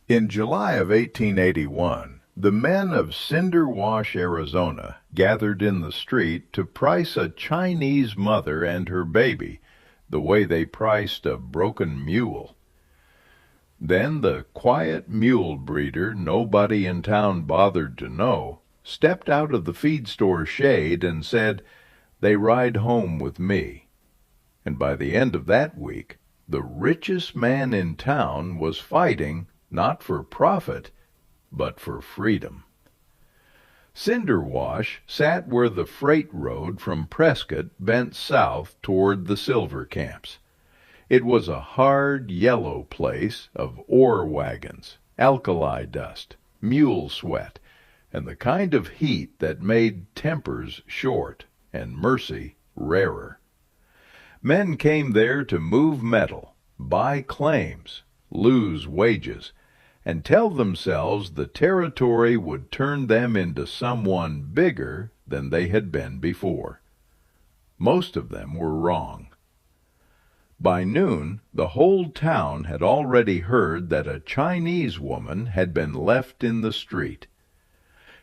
In July of 1881, the men of Cinder Wash, Arizona, gathered in the street to price a Chinese mother and her baby the way they priced a broken mule. Then the quiet mule breeder nobody in town bothered to know stepped out of the feed store shade and said, "They ride home with me." And by the end of that week, the richest man in town was fighting not for profit, but for freedom. Cinder Wash sat where the freight road from Prescott bent south toward the silver camps. It was a hard, yellow place of ore wagons, alkali dust, mule sweat, and the kind of heat that made tempers short and mercy rarer. Men came there to move metal, buy claims, lose wages, and tell themselves the territory would turn them into someone bigger than they had been before. Most of them were wrong. By noon, the whole town had already heard that a Chinese woman had been left in the street.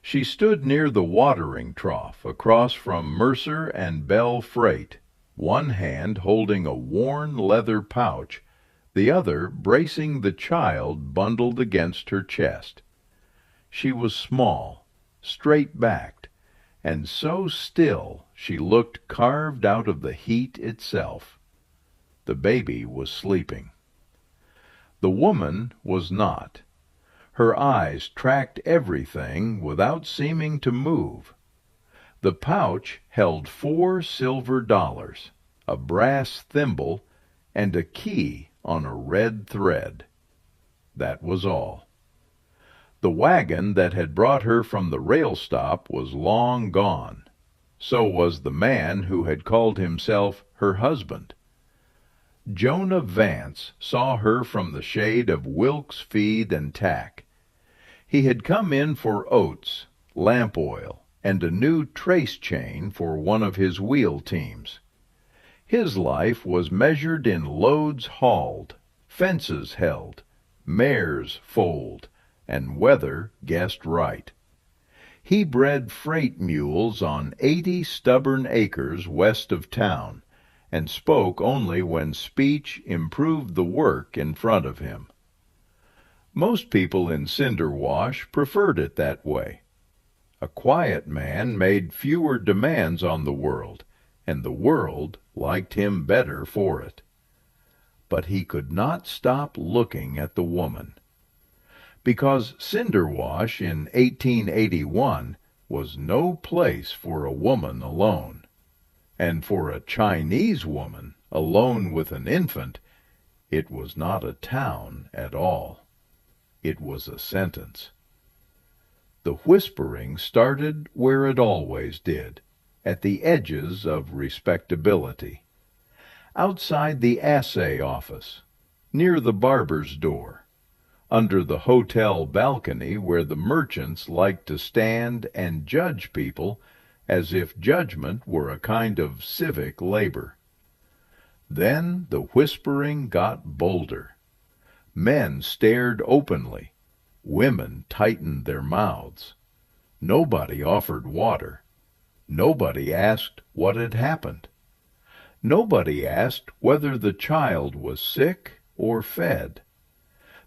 She stood near the watering trough across from Mercer and Bell Freight, one hand holding a worn leather pouch, the other bracing the child bundled against her chest. She was small, straight-backed, and so still she looked carved out of the heat itself. The baby was sleeping. The woman was not. Her eyes tracked everything without seeming to move. The pouch held $4 silver, a brass thimble, and a key on a red thread. That was all. The wagon that had brought her from the rail stop was long gone. So was the man who had called himself her husband. Jonah Vance saw her from the shade of Wilkes Feed and Tack. He had come in for oats, lamp oil, and a new trace chain for one of his wheel teams. His life was measured in loads hauled, fences held, mares foaled, and weather guessed right. He bred freight mules on 80 stubborn acres west of town, and spoke only when speech improved the work in front of him. Most people in Cinder Wash preferred it that way. A quiet man made fewer demands on the world, and the world liked him better for it. But he could not stop looking at the woman, because Cinder Wash in 1881 was no place for a woman alone. And for a Chinese woman, alone with an infant, it was not a town at all. It was a sentence. The whispering started where it always did, at the edges of respectability. Outside the assay office, near the barber's door, under the hotel balcony where the merchants liked to stand and judge people as if judgment were a kind of civic labor. Then the whispering got bolder. Men stared openly. Women tightened their mouths. Nobody offered water. Nobody asked what had happened. Nobody asked whether the child was sick or fed.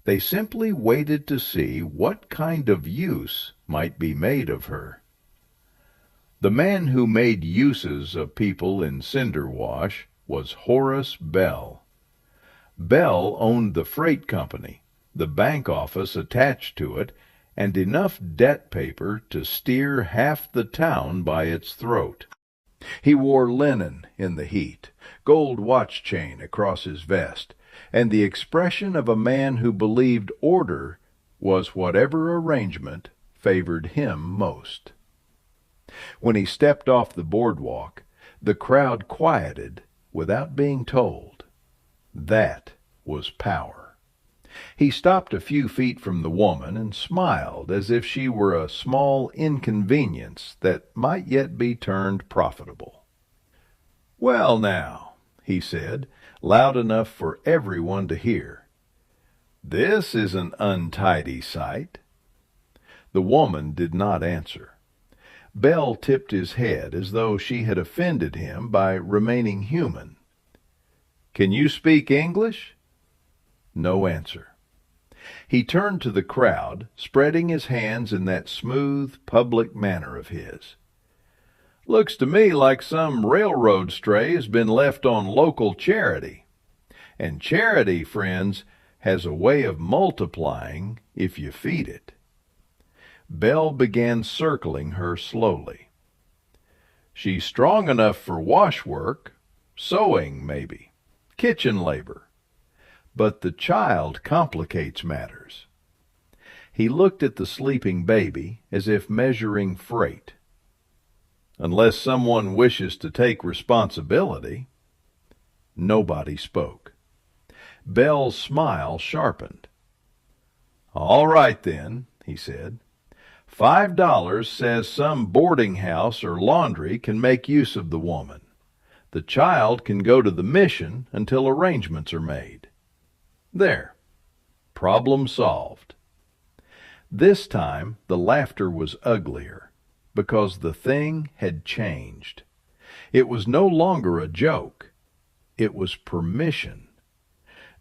They simply waited to see what kind of use might be made of her. The man who made uses of people in Cinder Wash was Horace Bell. Bell owned the freight company, the bank office attached to it, and enough debt paper to steer half the town by its throat. He wore linen in the heat, gold watch chain across his vest, and the expression of a man who believed order was whatever arrangement favored him most. When he stepped off the boardwalk, the crowd quieted without being told. That was power. He stopped a few feet from the woman and smiled as if she were a small inconvenience that might yet be turned profitable. "Well, now," he said, loud enough for everyone to hear, This is an untidy sight." The woman did not answer. Bell tipped his head as though she had offended him by remaining human. "Can you speak English?" No answer. He turned to the crowd, spreading his hands in that smooth, public manner of his. "Looks to me like some railroad stray has been left on local charity. And charity, friends, has a way of multiplying if you feed it." Bell began circling her slowly. "She's strong enough for washwork, sewing maybe, kitchen labor. But the child complicates matters." He looked at the sleeping baby as if measuring freight. "Unless someone wishes to take responsibility." Nobody spoke. Bell's smile sharpened. "All right, then," he said. $5 says some boarding house or laundry can make use of the woman. The child can go to the mission until arrangements are made. There. Problem solved." This time the laughter was uglier, because the thing had changed. It was no longer a joke. It was permission.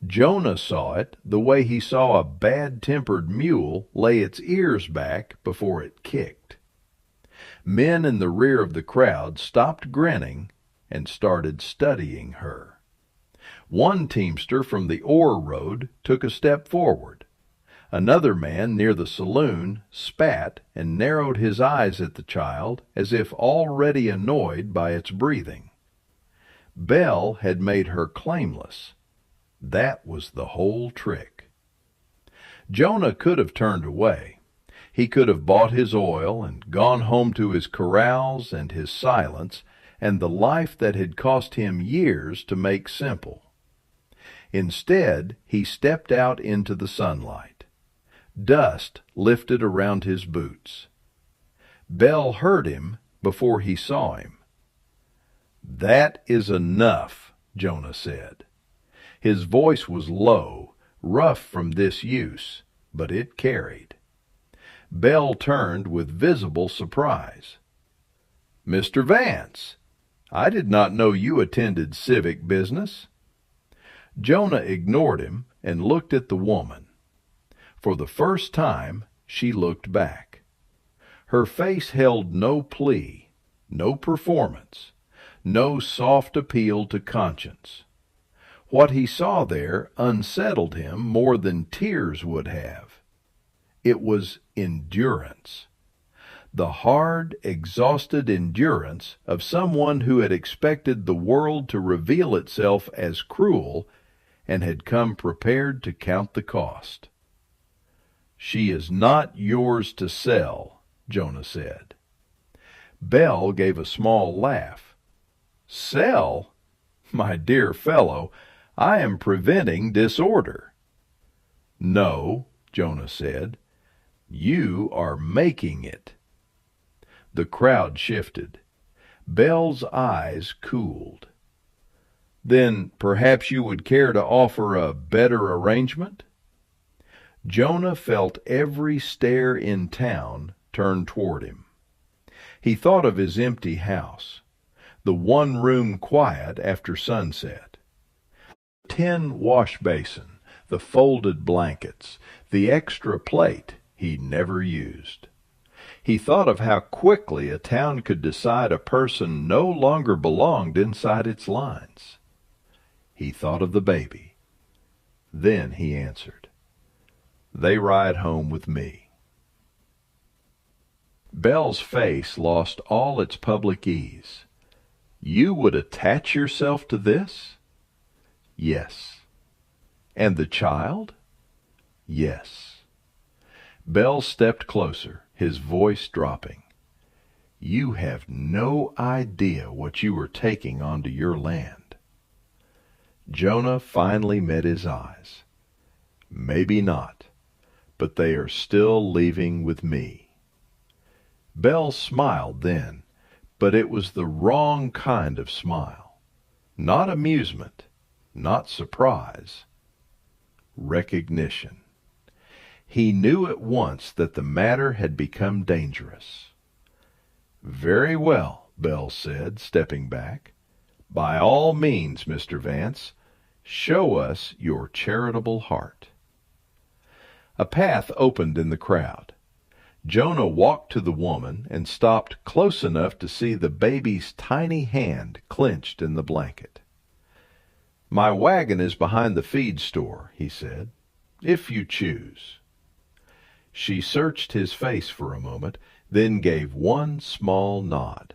Jonah saw it the way he saw a bad-tempered mule lay its ears back before it kicked. Men in the rear of the crowd stopped grinning and started studying her. One teamster from the ore road took a step forward. Another man near the saloon spat and narrowed his eyes at the child as if already annoyed by its breathing. Bell had made her claimless. That was the whole trick. Jonah could have turned away. He could have bought his oil and gone home to his corrals and his silence and the life that had cost him years to make simple. Instead, he stepped out into the sunlight. Dust lifted around his boots. Bell heard him before he saw him. "That is enough," Jonah said. His voice was low, rough from disuse, but it carried. Bell turned with visible surprise. "Mr. Vance, I did not know you attended civic business." Jonah ignored him and looked at the woman. For the first time, she looked back. Her face held no plea, no performance, no soft appeal to conscience. What he saw there unsettled him more than tears would have. It was endurance. The hard, exhausted endurance of someone who had expected the world to reveal itself as cruel and had come prepared to count the cost. "She is not yours to sell," Jonah said. Bell gave a small laugh. "Sell? My dear fellow, I am preventing disorder." "No," Jonah said. "You are making it." The crowd shifted. Bell's eyes cooled. "Then perhaps you would care to offer a better arrangement?" Jonah felt every stare in town turn toward him. He thought of his empty house, the one-room quiet after sunset, the tin wash basin, the folded blankets, the extra plate he never used. He thought of how quickly a town could decide a person no longer belonged inside its lines. He thought of the baby. Then he answered, "They ride home with me." Bell's face lost all its public ease. "You would attach yourself to this?" "Yes." "And the child?" "Yes." Bell stepped closer, his voice dropping. "You have no idea what you are taking onto your land." Jonah finally met his eyes. "Maybe not, but they are still leaving with me." Bell smiled then, but it was the wrong kind of smile. Not amusement, not surprise. recognition. He knew at once that the matter had become dangerous. "Very well," Bell said, stepping back. "By all means, Mr. Vance, show us your charitable heart." A path opened in the crowd. Jonah walked to the woman and stopped close enough to see the baby's tiny hand clenched in the blanket. "My wagon is behind the feed store," he said, "if you choose." She searched his face for a moment, then gave one small nod.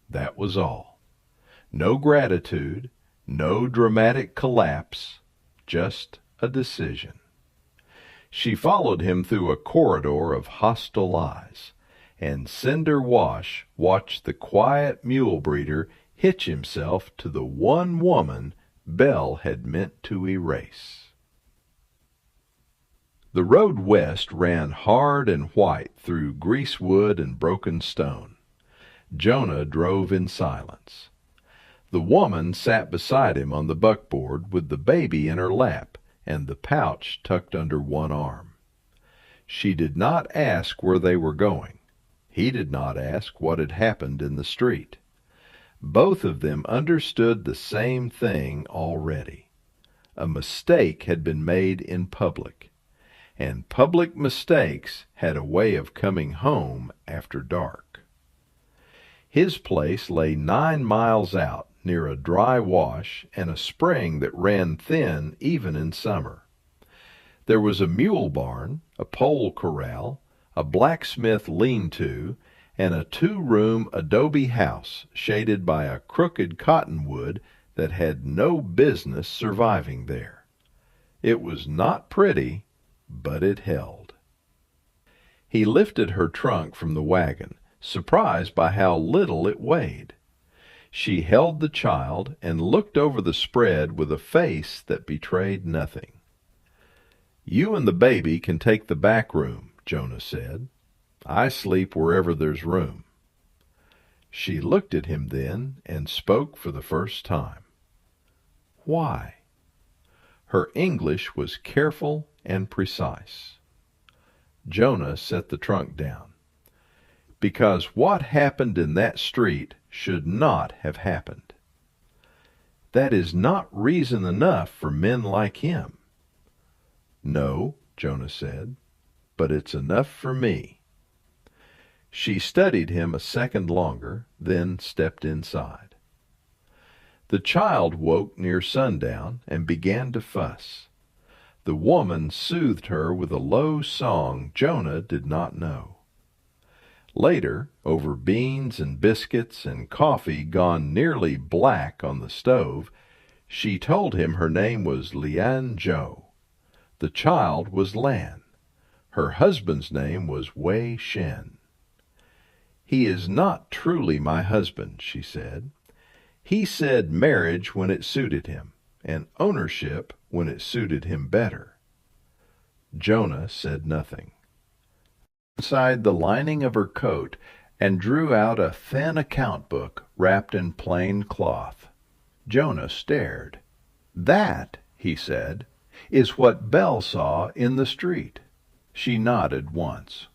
That was all. No gratitude, no dramatic collapse, just a decision. She followed him through a corridor of hostile eyes, and Cinder Wash watched the quiet mule breeder hitch himself to the one woman Bell had meant to erase. The road west ran hard and white through greasewood and broken stone. Jonah drove in silence. The woman sat beside him on the buckboard with the baby in her lap and the pouch tucked under one arm. She did not ask where they were going. He did not ask what had happened in the street. Both of them understood the same thing already. A mistake had been made in public, and public mistakes had a way of coming home after dark. His place lay 9 miles out, near a dry wash and a spring that ran thin even in summer. There was a mule barn, a pole corral, a blacksmith lean-to, and a 2-room adobe house shaded by a crooked cottonwood that had no business surviving there. It was not pretty, but it held. He lifted her trunk from the wagon, surprised by how little it weighed. She held the child and looked over the spread with a face that betrayed nothing. "You and the baby can take the back room," Jonah said. "I sleep wherever there's room." She looked at him then and spoke for the first time. "Why?" Her English was careful and precise. Jonah set the trunk down. "Because what happened in that street should not have happened." "That is not reason enough for men like him." "No," Jonah said, "but it's enough for me." She studied him a second longer, then stepped inside. The child woke near sundown and began to fuss. The woman soothed her with a low song Jonah did not know. Later, over beans and biscuits and coffee gone nearly black on the stove, she told him her name was Lian Zhou. The child was Lan. Her husband's name was Wei Shen. "He is not truly my husband," she said. "He said marriage when it suited him, and ownership when it suited him better." Jonah said nothing. Inside the lining of her coat and drew out a thin account book wrapped in plain cloth. Jonah stared. "That," he said, "is what Bell saw in the street." She nodded once.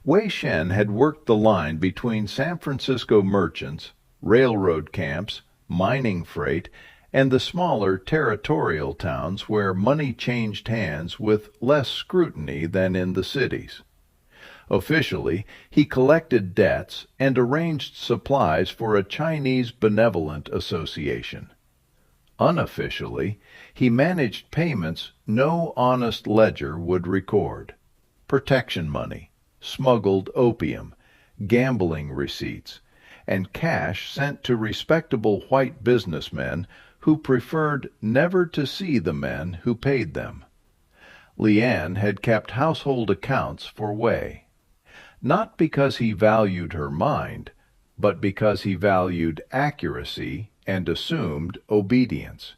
Wei Shen had worked the line between San Francisco merchants, railroad camps, mining freight, and the smaller territorial towns where money changed hands with less scrutiny than in the cities. Officially, he collected debts and arranged supplies for a Chinese benevolent association. Unofficially, he managed payments no honest ledger would record: protection money, smuggled opium, gambling receipts, and cash sent to respectable white businessmen who preferred never to see the men who paid them. Lian had kept household accounts for Wei, not because he valued her mind, but because he valued accuracy and assumed obedience.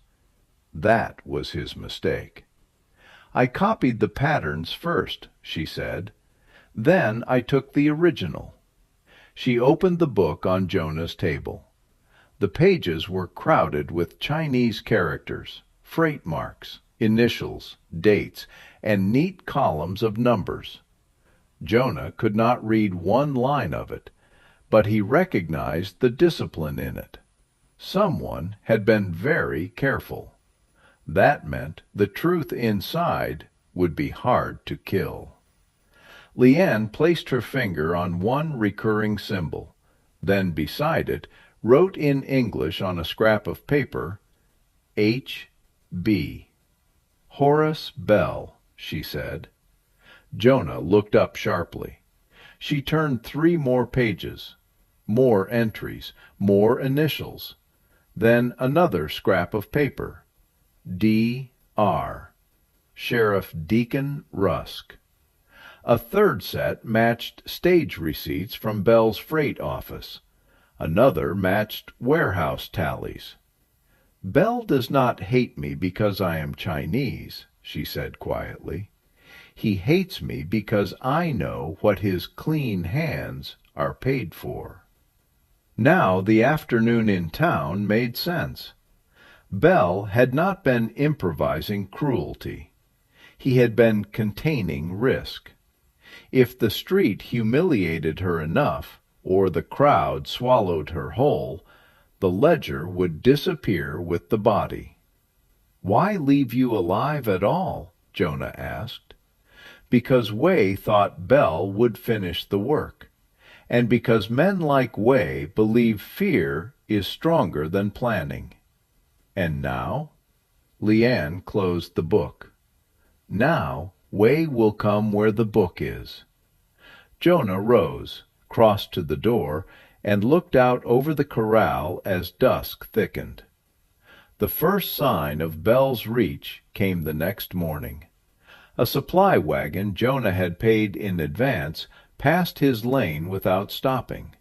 That was his mistake. "I copied the patterns first," she said. "Then I took the original." She opened the book on Jonah's table. The pages were crowded with Chinese characters, freight marks, initials, dates, and neat columns of numbers. Jonah could not read one line of it, but he recognized the discipline in it. Someone had been very careful. That meant the truth inside would be hard to kill. Leanne placed her finger on one recurring symbol, then beside it wrote in English on a scrap of paper, H.B. Horace Bell, she said. Jonah looked up sharply. She turned 3 more pages, more entries, more initials, then another scrap of paper, D.R. Sheriff Deacon Rusk. A third set matched stage receipts from Bell's freight office. Another matched warehouse tallies. Bell does not hate me because I am Chinese, she said quietly. He hates me because I know what his clean hands are paid for. Now the afternoon in town made sense. Bell had not been improvising cruelty. He had been containing risk. If the street humiliated her enough, or the crowd swallowed her whole, the ledger would disappear with the body. "Why leave you alive at all?" Jonah asked. Because Wei thought Bell would finish the work, and because men like Wei believe fear is stronger than planning. And now? Leanne closed the book. Now Wei will come where the book is. Jonah rose, crossed to the door, and looked out over the corral as dusk thickened. The first sign of Bell's reach came the next morning. A supply wagon Jonah had paid in advance passed his lane without stopping.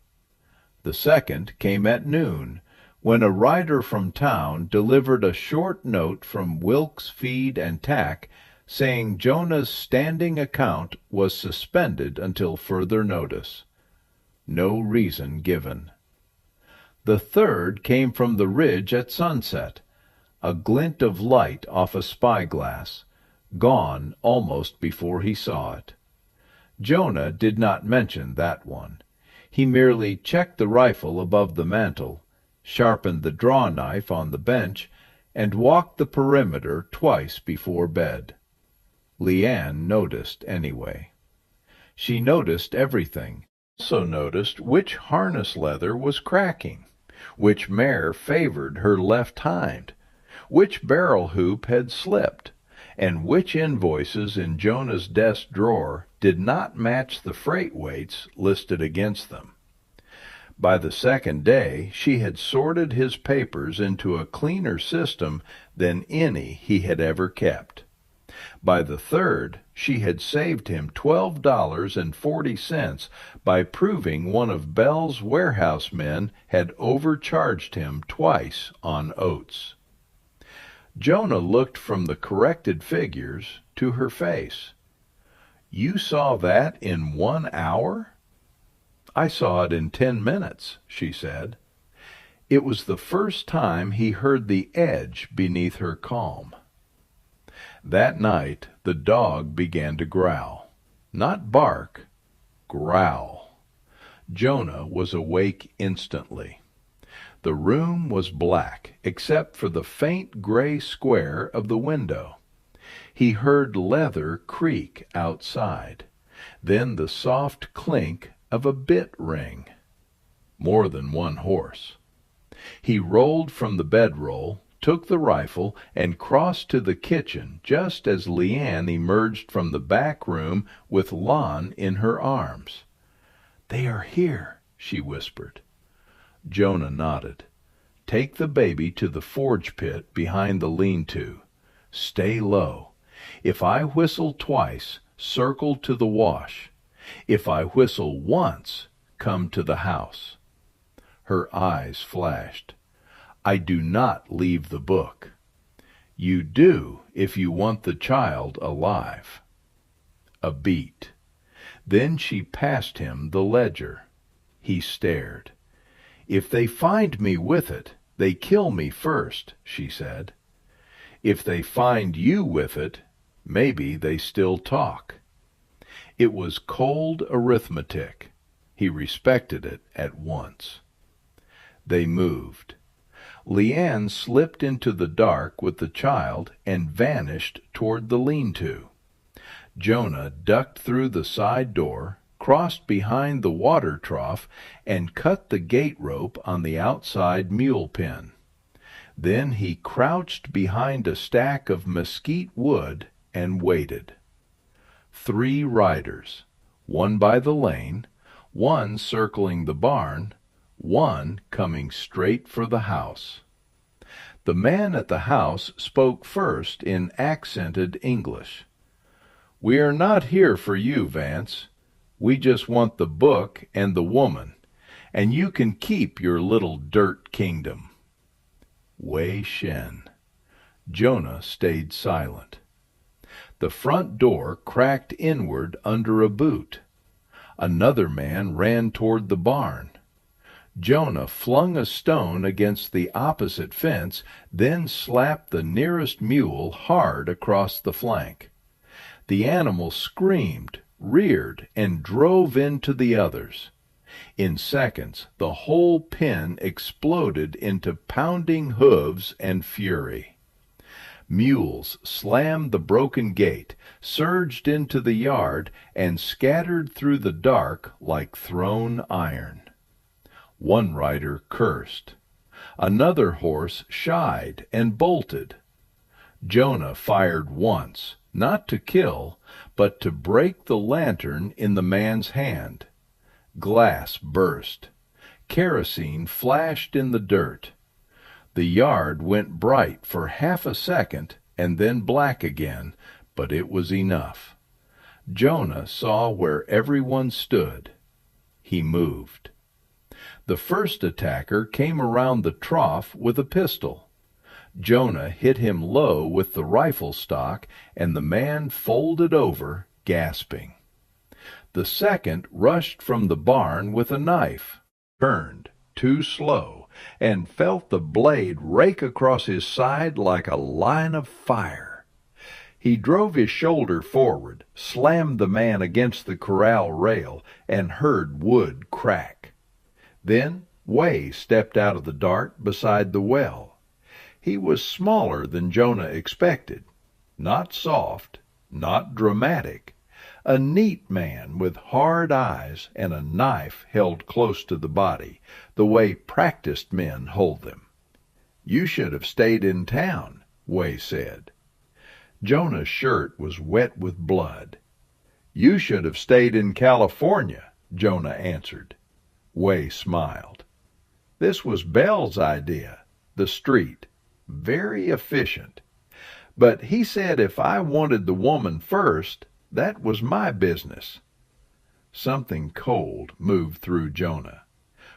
The second came at noon, when a rider from town delivered a short note from Wilkes Feed and Tack saying Jonah's standing account was suspended until further notice. No reason given. The third came from the ridge at sunset, a glint of light off a spyglass, gone almost before he saw it. Jonah did not mention that one. He merely checked the rifle above the mantel, sharpened the draw-knife on the bench, and walked the perimeter twice before bed. Leanne noticed anyway. She noticed everything. Also noticed which harness leather was cracking, which mare favored her left hind, which barrel hoop had slipped, and which invoices in Jonah's desk drawer did not match the freight weights listed against them. By the second day she had sorted his papers into a cleaner system than any he had ever kept. By the third, she had saved him $12.40 by proving one of Bell's warehouse men had overcharged him twice on oats. Jonah looked from the corrected figures to her face. "You saw that in 1 hour?" "I saw it in 10 minutes," she said. It was the first time he heard the edge beneath her calm. That night the dog began to growl. Not bark, growl. Jonah was awake instantly. The room was black, except for the faint gray square of the window. He heard leather creak outside, then the soft clink of a bit ring. More than one horse. He rolled from the bedroll, took the rifle, and crossed to the kitchen just as Leanne emerged from the back room with Lon in her arms. "They are here," she whispered. Jonah nodded. "Take the baby to the forge pit behind the lean-to. Stay low. If I whistle twice, circle to the wash. If I whistle once, come to the house." Her eyes flashed. "I do not leave the book." "You do if you want the child alive." A beat. Then she passed him the ledger. He stared. "If they find me with it, they kill me first," she said. If they find you with it, maybe they still talk. It was cold arithmetic. He respected it at once. They moved. Leanne slipped into the dark with the child and vanished toward the lean-to. Jonah ducked through the side door, crossed behind the water trough, and cut the gate rope on the outside mule pen. Then he crouched behind a stack of mesquite wood and waited. 3 riders, one by the lane, one circling the barn, one coming straight for the house. The man at the house spoke first in accented English. "We are not here for you, Vance. We just want the book and the woman, and you can keep your little dirt kingdom." Wei Shen. Jonah stayed silent. The front door cracked inward under a boot. Another man ran toward the barn. Jonah flung a stone against the opposite fence, then slapped the nearest mule hard across the flank. The animal screamed, reared, and drove into the others. In seconds, the whole pen exploded into pounding hooves and fury. Mules slammed the broken gate, surged into the yard, and scattered through the dark like thrown iron. One rider cursed. Another horse shied and bolted. Jonah fired once, not to kill, but to break the lantern in the man's hand. Glass burst. Kerosene flashed in the dirt. The yard went bright for half a second and then black again, but it was enough. Jonah saw where everyone stood. He moved. The first attacker came around the trough with a pistol. Jonah hit him low with the rifle stock, and the man folded over, gasping. The second rushed from the barn with a knife, turned too slow, and felt the blade rake across his side like a line of fire. He drove his shoulder forward, slammed the man against the corral rail, and heard wood crack. Then Wei stepped out of the dark beside the well. He was smaller than Jonah expected, not soft, not dramatic, a neat man with hard eyes and a knife held close to the body, the way practiced men hold them. "You should have stayed in town," Wei said. Jonah's shirt was wet with blood. "You should have stayed in California," Jonah answered. Wei smiled. This was Bell's idea, the street. Very efficient. But he said if I wanted the woman first, that was my business. Something cold moved through Jonah.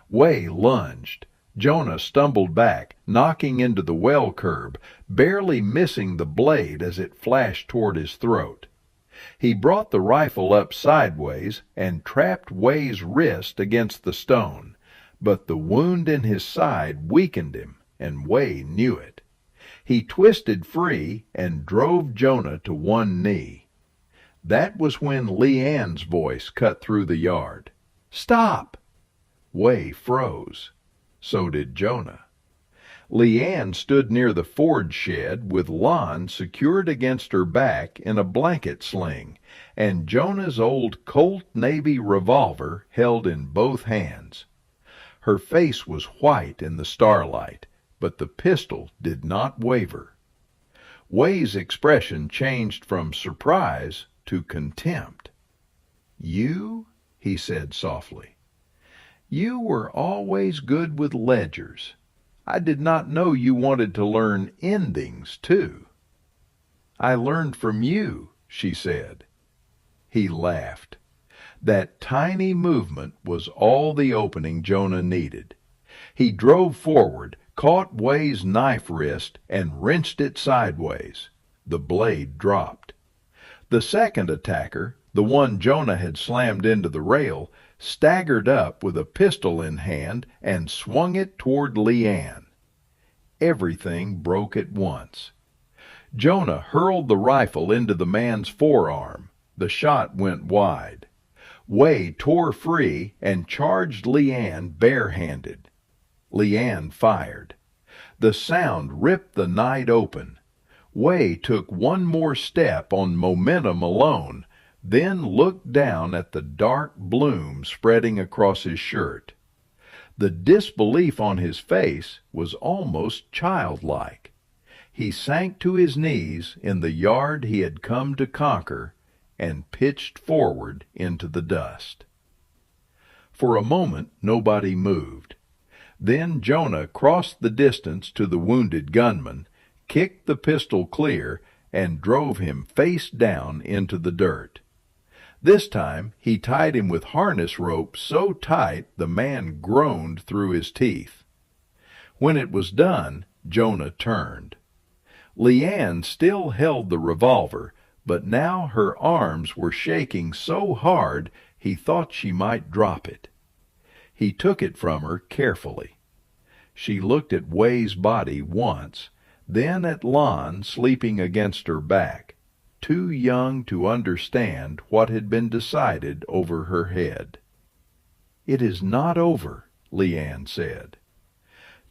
Wei lunged. Jonah stumbled back, knocking into the well curb, barely missing the blade as it flashed toward his throat. He brought the rifle up sideways and trapped Wei's wrist against the stone, but the wound in his side weakened him, and Wei knew it. He twisted free and drove Jonah to one knee. That was when Leanne's voice cut through the yard. "Stop!" Wei froze. So did Jonah. Leanne stood near the forge shed with Lon secured against her back in a blanket sling, and Jonah's old Colt Navy revolver held in both hands. Her face was white in the starlight, but the pistol did not waver. Wei's expression changed from surprise to contempt. "You?" he said softly. "You were always good with ledgers. I did not know you wanted to learn endings, too." "I learned from you," she said. He laughed. That tiny movement was all the opening Jonah needed. He drove forward, caught Wei's knife wrist, and wrenched it sideways. The blade dropped. The second attacker, the one Jonah had slammed into the rail, staggered up with a pistol in hand and swung it toward Leanne. Everything broke at once. Jonah hurled the rifle into the man's forearm. The shot went wide. Way tore free and charged Leanne barehanded. Leanne fired. The sound ripped the night open. Way took one more step on momentum alone, then looked down at the dark bloom spreading across his shirt. The disbelief on his face was almost childlike. He sank to his knees in the yard he had come to conquer and pitched forward into the dust. For a moment nobody moved. Then Jonah crossed the distance to the wounded gunman, kicked the pistol clear, and drove him face down into the dirt. This time he tied him with harness rope so tight the man groaned through his teeth. When it was done, Jonah turned. Leanne still held the revolver, but now her arms were shaking so hard he thought she might drop it. He took it from her carefully. She looked at Way's body once, then at Lon sleeping against her back, too young to understand what had been decided over her head. "It is not over," Leanne said.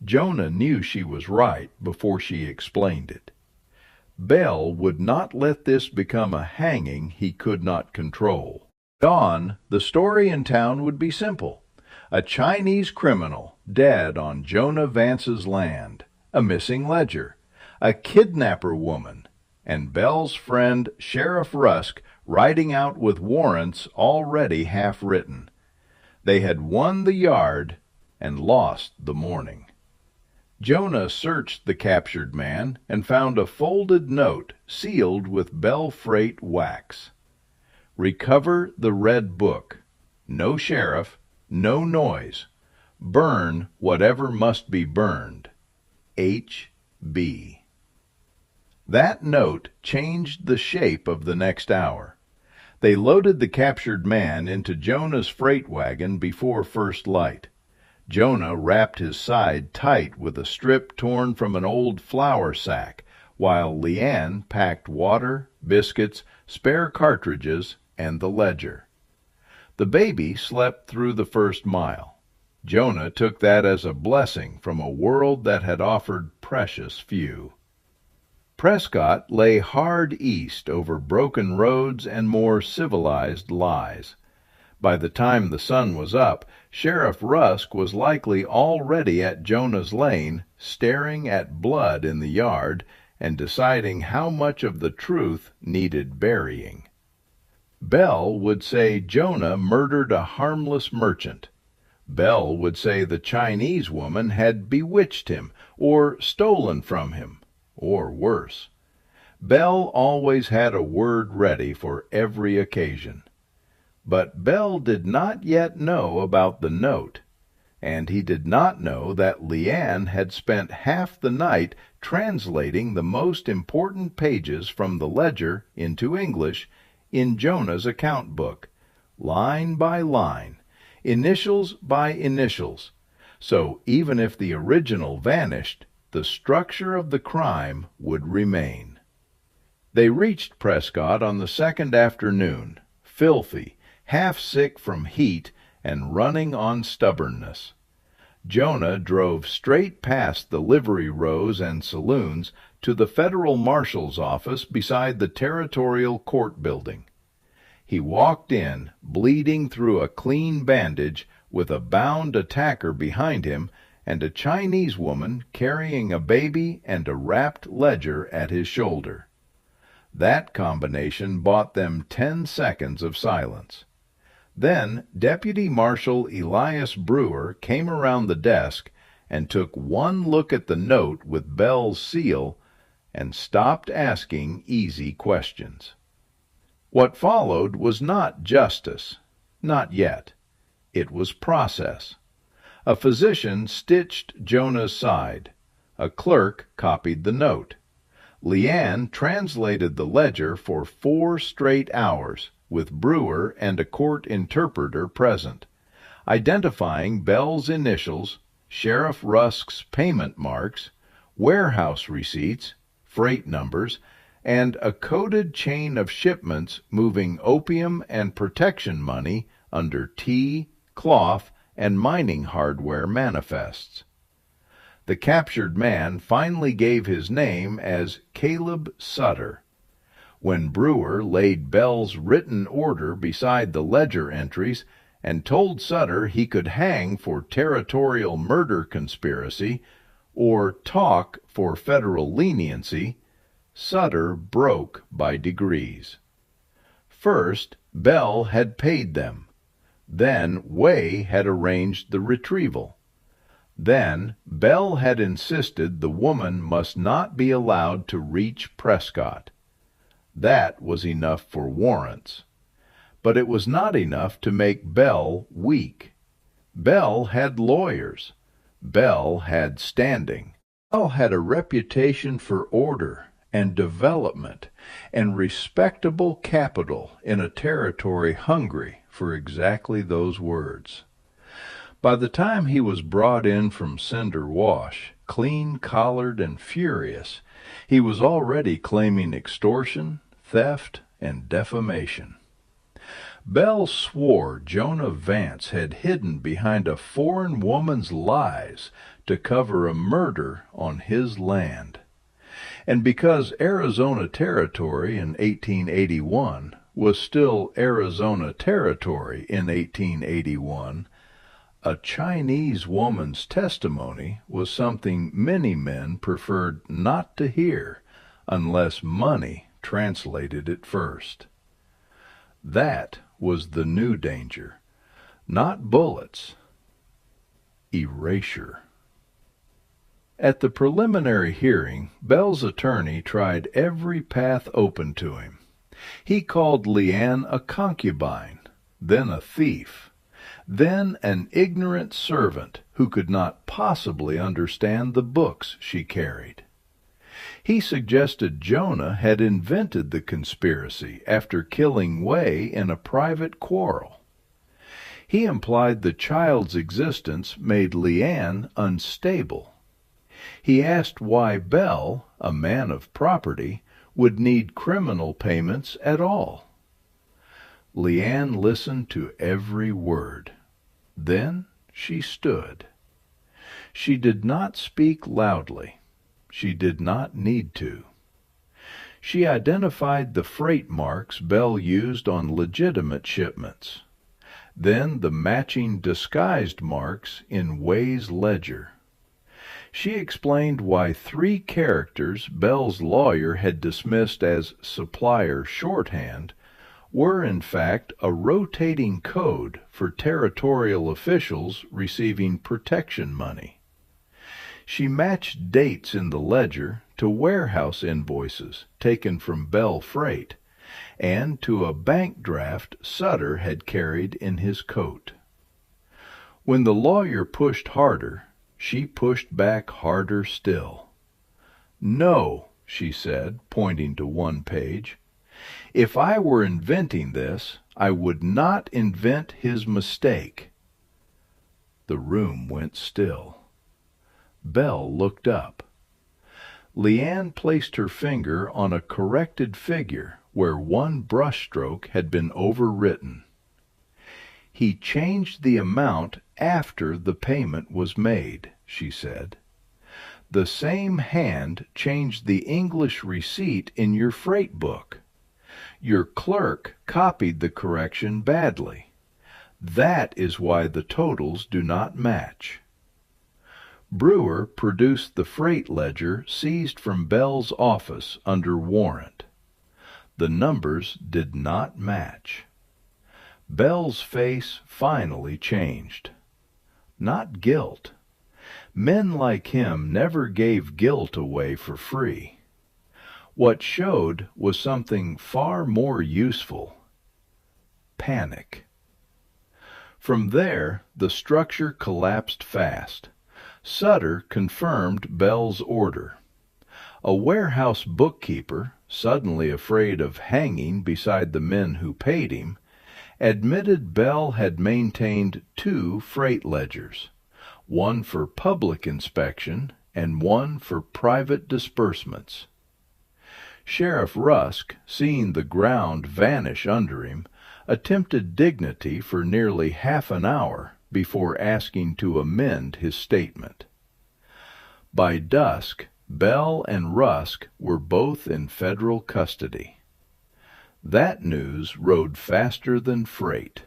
Jonah knew she was right before she explained it. Bell would not let this become a hanging he could not control. Dawn, the story in town would be simple. A Chinese criminal dead on Jonah Vance's land, a missing ledger, a kidnapper woman, and Bell's friend Sheriff Rusk riding out with warrants already half written. They had won the yard and lost the morning. Jonah searched the captured man and found a folded note sealed with Bell Freight wax. "Recover the red book. No sheriff, no noise. Burn whatever must be burned. H.B." That note changed the shape of the next hour. They loaded the captured man into Jonah's freight wagon before first light. Jonah wrapped his side tight with a strip torn from an old flour sack, while Leanne packed water, biscuits, spare cartridges, and the ledger. The baby slept through the first mile. Jonah took that as a blessing from a world that had offered precious few. Prescott lay hard east over broken roads and more civilized lies. By the time the sun was up, Sheriff Rusk was likely already at Jonah's lane, staring at blood in the yard and deciding how much of the truth needed burying. Bell would say Jonah murdered a harmless merchant. Bell would say the Chinese woman had bewitched him or stolen from him, or worse. Bell always had a word ready for every occasion. But Bell did not yet know about the note, and he did not know that Leanne had spent half the night translating the most important pages from the ledger into English in Jonah's account book, line by line, initials by initials, so even if the original vanished, the structure of the crime would remain. They reached Prescott on the second afternoon, filthy, half sick from heat and running on stubbornness. Jonah drove straight past the livery rows and saloons to the federal marshal's office beside the territorial court building. He walked in, bleeding through a clean bandage, with a bound attacker behind him and a Chinese woman carrying a baby and a wrapped ledger at his shoulder. That combination bought them 10 seconds of silence. Then Deputy Marshal Elias Brewer came around the desk and took one look at the note with Bell's seal and stopped asking easy questions. What followed was not justice, not yet. It was process. A physician stitched Jonah's side. A clerk copied the note. Leanne translated the ledger for 4 straight hours, with Brewer and a court interpreter present, identifying Bell's initials, Sheriff Rusk's payment marks, warehouse receipts, freight numbers, and a coded chain of shipments moving opium and protection money under tea, cloth, and mining hardware manifests. The captured man finally gave his name as Caleb Sutter. When Brewer laid Bell's written order beside the ledger entries and told Sutter he could hang for territorial murder conspiracy or talk for federal leniency, Sutter broke by degrees. First, Bell had paid them. Then Way had arranged the retrieval. Then Bell had insisted the woman must not be allowed to reach Prescott. That was enough for warrants. But it was not enough to make Bell weak. Bell had lawyers. Bell had standing. Bell had a reputation for order and development and respectable capital in a territory hungry for exactly those words. By the time he was brought in from Cinder Wash, clean-collared and furious, he was already claiming extortion, theft, and defamation. Bell swore Jonah Vance had hidden behind a foreign woman's lies to cover a murder on his land. And because Arizona Territory in 1881 was still Arizona Territory in 1881, a Chinese woman's testimony was something many men preferred not to hear unless money translated it first. That was the new danger. Not bullets. Erasure. At the preliminary hearing, Bell's attorney tried every path open to him. He called Leanne a concubine, then a thief, then an ignorant servant who could not possibly understand the books she carried. He suggested Jonah had invented the conspiracy after killing Way in a private quarrel. He implied the child's existence made Leanne unstable. He asked why Bell, a man of property, would need criminal payments at all. Leanne listened to every word. Then she stood. She did not speak loudly. She did not need to. She identified the freight marks Bell used on legitimate shipments, then the matching disguised marks in Way's ledger. She explained why 3 characters Bell's lawyer had dismissed as supplier shorthand were in fact a rotating code for territorial officials receiving protection money. She matched dates in the ledger to warehouse invoices taken from Bell Freight and to a bank draft Sutter had carried in his coat. When the lawyer pushed harder, she pushed back harder still. "No," she said, pointing to one page. "If I were inventing this, I would not invent his mistake." The room went still. Bell looked up. Leanne placed her finger on a corrected figure where one brushstroke had been overwritten. "He changed the amount after the payment was made," she said. "The same hand changed the English receipt in your freight book. Your clerk copied the correction badly. That is why the totals do not match." Brewer produced the freight ledger seized from Bell's office under warrant. The numbers did not match. Bell's face finally changed. Not guilt. Men like him never gave guilt away for free. What showed was something far more useful. Panic. From there, the structure collapsed fast. Sutter confirmed Bell's order. A warehouse bookkeeper, suddenly afraid of hanging beside the men who paid him, admitted Bell had maintained 2 freight ledgers, one for public inspection and one for private disbursements. Sheriff Rusk, seeing the ground vanish under him, attempted dignity for nearly half an hour before asking to amend his statement. By dusk, Bell and Rusk were both in federal custody. That news rode faster than freight.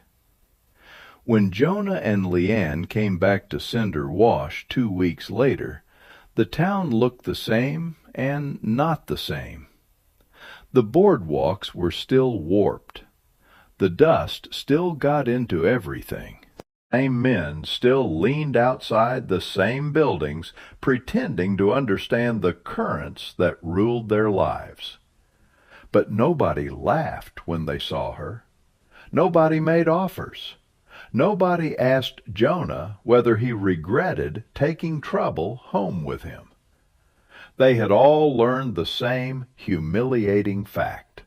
When Jonah and Leanne came back to Cinder Wash 2 weeks later, the town looked the same and not the same. The boardwalks were still warped. The dust still got into everything. The same men still leaned outside the same buildings, pretending to understand the currents that ruled their lives. But nobody laughed when they saw her. Nobody made offers. Nobody asked Jonah whether he regretted taking trouble home with him. They had all learned the same humiliating fact.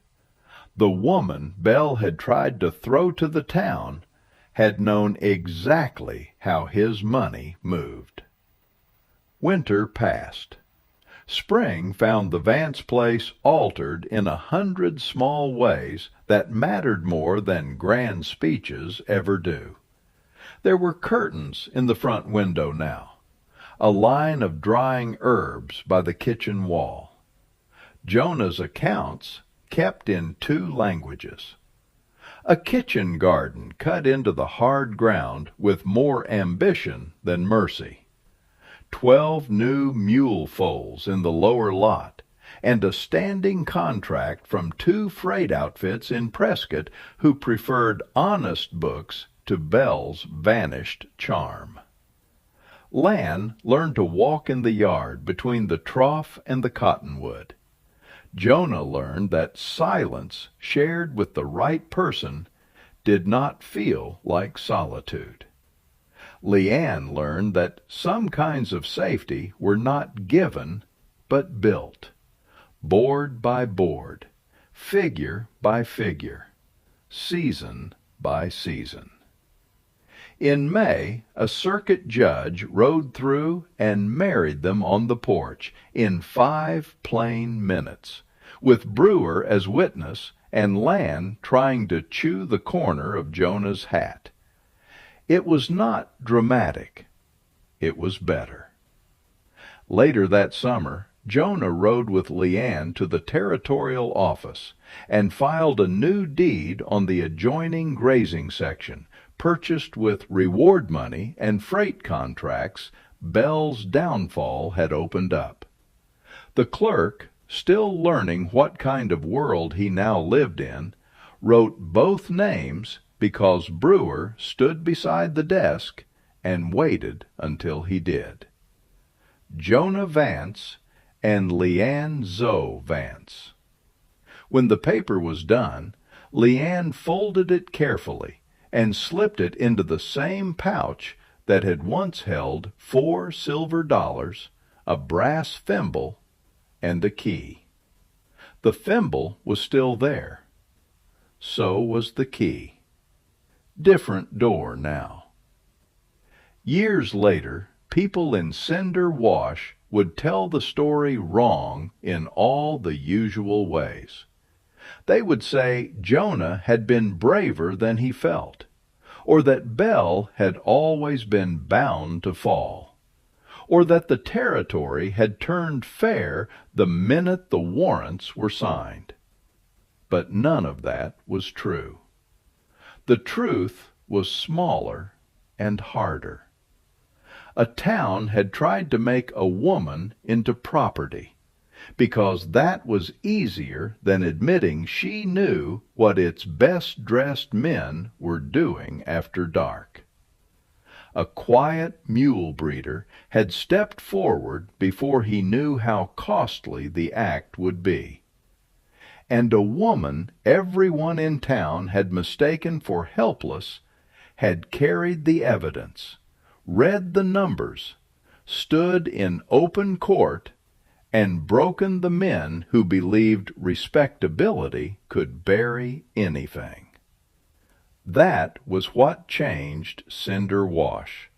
The woman Bell had tried to throw to the town had known exactly how his money moved. Winter passed. Spring found the Vance place altered in 100 small ways that mattered more than grand speeches ever do. There were curtains in the front window now, a line of drying herbs by the kitchen wall. Jonah's accounts kept in 2 languages. A kitchen garden cut into the hard ground with more ambition than mercy. 12 new mule foals in the lower lot, and a standing contract from 2 freight outfits in Prescott who preferred honest books to Bell's vanished charm. Lan learned to walk in the yard between the trough and the cottonwood. Jonah learned that silence shared with the right person did not feel like solitude. Leanne learned that some kinds of safety were not given, but built, board by board, figure by figure, season by season. In May, a circuit judge rode through and married them on the porch in 5 plain minutes, with Brewer as witness and Lan trying to chew the corner of Jonah's hat. It was not dramatic. It was better. Later that summer, Jonah rode with Leanne to the territorial office and filed a new deed on the adjoining grazing section, purchased with reward money and freight contracts Bell's downfall had opened up. The clerk, still learning what kind of world he now lived in, wrote both names because Brewer stood beside the desk and waited until he did. Jonah Vance and Leanne Zoe Vance. When the paper was done, Leanne folded it carefully and slipped it into the same pouch that had once held 4 silver dollars, a brass thimble, and a key. The thimble was still there. So was the key. Different door now. Years later, people in Cinder Wash would tell the story wrong in all the usual ways. They would say Jonah had been braver than he felt, or that Bell had always been bound to fall, or that the territory had turned fair the minute the warrants were signed. But none of that was true. The truth was smaller and harder. A town had tried to make a woman into property, because that was easier than admitting she knew what its best-dressed men were doing after dark. A quiet mule breeder had stepped forward before he knew how costly the act would be. And a woman everyone in town had mistaken for helpless had carried the evidence, read the numbers, stood in open court, and broken the men who believed respectability could bury anything. That was what changed Cinder Wash.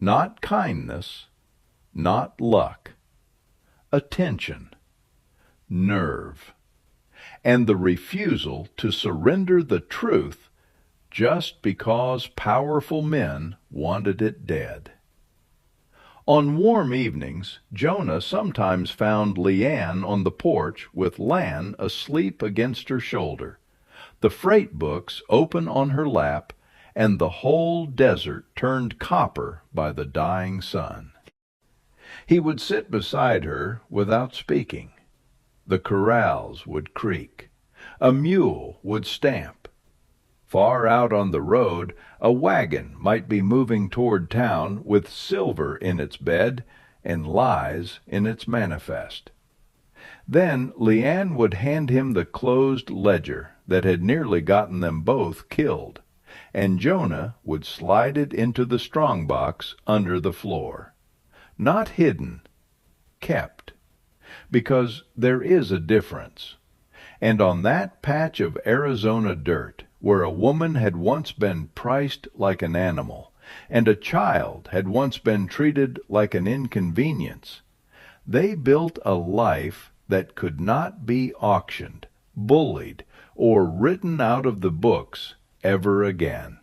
Not kindness, not luck. Attention. nerve, and the refusal to surrender the truth just because powerful men wanted it dead. On warm evenings, Jonah sometimes found Leanne on the porch with Lan asleep against her shoulder, the freight books open on her lap, and the whole desert turned copper by the dying sun. He would sit beside her without speaking. The corrals would creak. A mule would stamp. Far out on the road, a wagon might be moving toward town with silver in its bed and lies in its manifest. Then Leanne would hand him the closed ledger that had nearly gotten them both killed, and Jonah would slide it into the strongbox under the floor. Not hidden, kept, because there is a difference. And on that patch of Arizona dirt, where a woman had once been priced like an animal, and a child had once been treated like an inconvenience, they built a life that could not be auctioned, bullied, or written out of the books ever again.